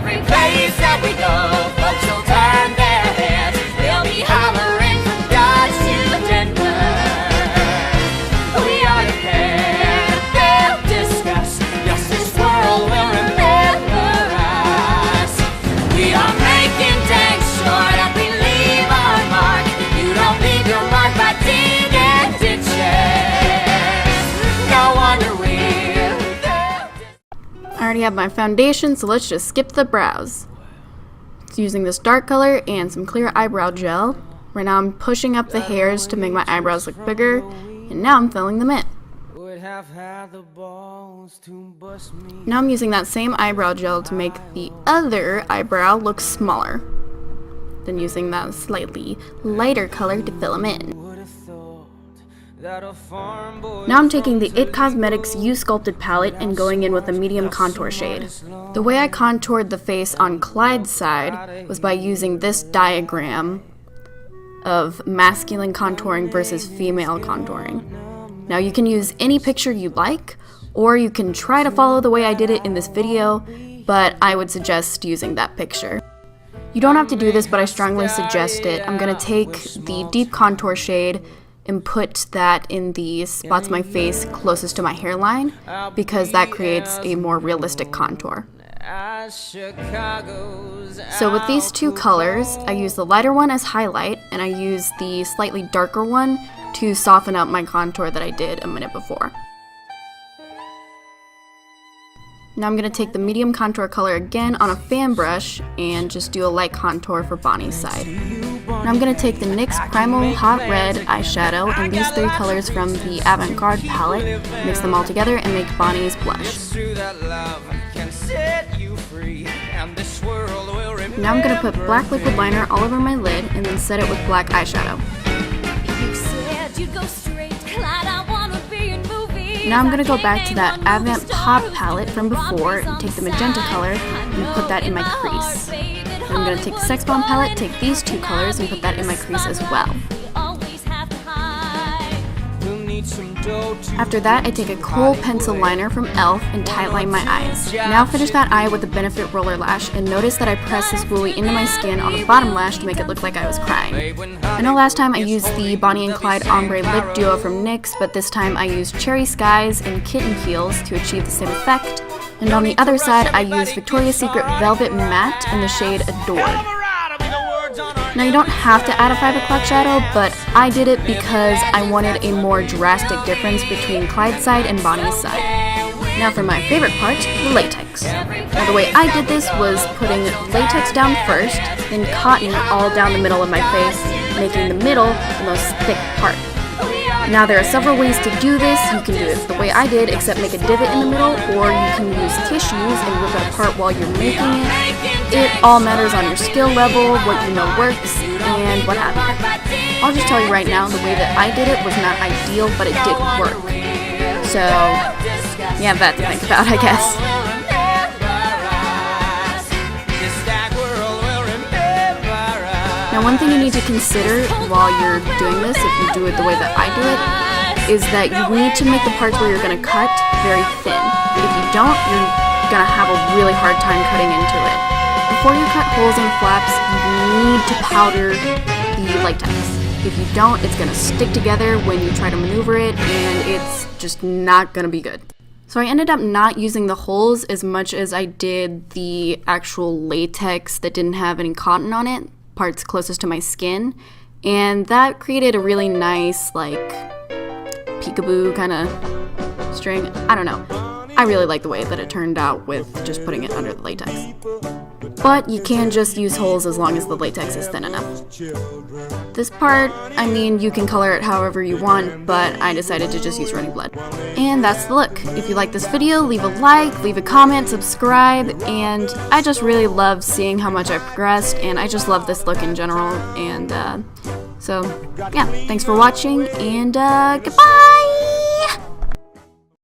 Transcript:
every place that we go, folks will turn their heads. They'll be hollering from Dodge to Denver. We are the pair they'll discuss. Yes, this world will remember us. We are making dang sure that we leave our mark. You don't leave your mark by digging ditches. No wonder I already have my foundation, so let's just skip the brows. It's using this dark color and some clear eyebrow gel. Right now I'm pushing up the hairs to make my eyebrows look bigger, and now I'm filling them in. Now I'm using that same eyebrow gel to make the other eyebrow look smaller. Then using that slightly lighter color to fill them in. Now I'm taking the It Cosmetics You Sculpted palette and going in with a medium contour shade. The way I contoured the face on Clyde's side was by using this diagram of masculine contouring versus female contouring. Now you can use any picture you like, or you can try to follow the way I did it in this video, but I would suggest using that picture. You don't have to do this, but I strongly suggest it. I'm going to take the deep contour shade and put that in the spots of my face closest to my hairline, because that creates a more realistic contour. So with these two colors, I use the lighter one as highlight, and I use the slightly darker one to soften up my contour that I did a minute before. Now I'm going to take the medium contour color again on a fan brush and just do a light contour for Bonnie's side. Now I'm going to take the NYX Primal Hot Red eyeshadow and these three colors from the Avant-Garde palette, mix them all together and make Bonnie's blush. Now I'm going to put black liquid liner all over my lid and then set it with black eyeshadow. Now I'm going to go back to that Avant Pop palette from before and take the magenta color and put that in my crease. Then I'm going to take the Sex Bomb palette, take these two colors and put that in my crease as well. After that, I take a kohl pencil liner from e.l.f. and tightline my eyes. Now finish that eye with the Benefit Roller Lash, and notice that I press this spoolie into my skin on the bottom lash to make it look like I was crying. I know last time I used the Bonnie and Clyde Ombre Lip Duo from NYX, but this time I used Cherry Skies and Kitten Heels to achieve the same effect. And on the other side, I used Victoria's Secret Velvet Matte in the shade Adored. Now you don't have to add a 5 o'clock shadow, but I did it because I wanted a more drastic difference between Clyde's side and Bonnie's side. Now for my favorite part, the latex. Now the way I did this was putting latex down first, then cotton all down the middle of my face, making the middle the most thick part. Now there are several ways to do this. You can do it the way I did, except make a divot in the middle, or you can use tissues and rip it apart while you're making it. It all matters on your skill level, what you know works, and what have you. I'll just tell you right now, the way that I did it was not ideal, but it did work. So, you have that to think about, I guess. Now one thing you need to consider while you're doing this, if you do it the way that I do it, is that you need to make the parts where you're going to cut very thin. If you don't, you're going to have a really hard time cutting into it. Before you cut holes and flaps, you need to powder the latex. If you don't, it's going to stick together when you try to maneuver it, and it's just not going to be good. So I ended up not using the holes as much as I did the actual latex that didn't have any cotton on it, parts closest to my skin, and that created a really nice, like, peekaboo kind of string. I don't know. I really like the way that it turned out with just putting it under the latex. But you can just use holes as long as the latex is thin enough. This part, I mean, you can color it however you want, but I decided to just use running blood. And that's the look. If you like this video, leave a like, leave a comment, subscribe, and I just really love seeing how much I've progressed, and I just love this look in general, and so, yeah, thanks for watching, and goodbye!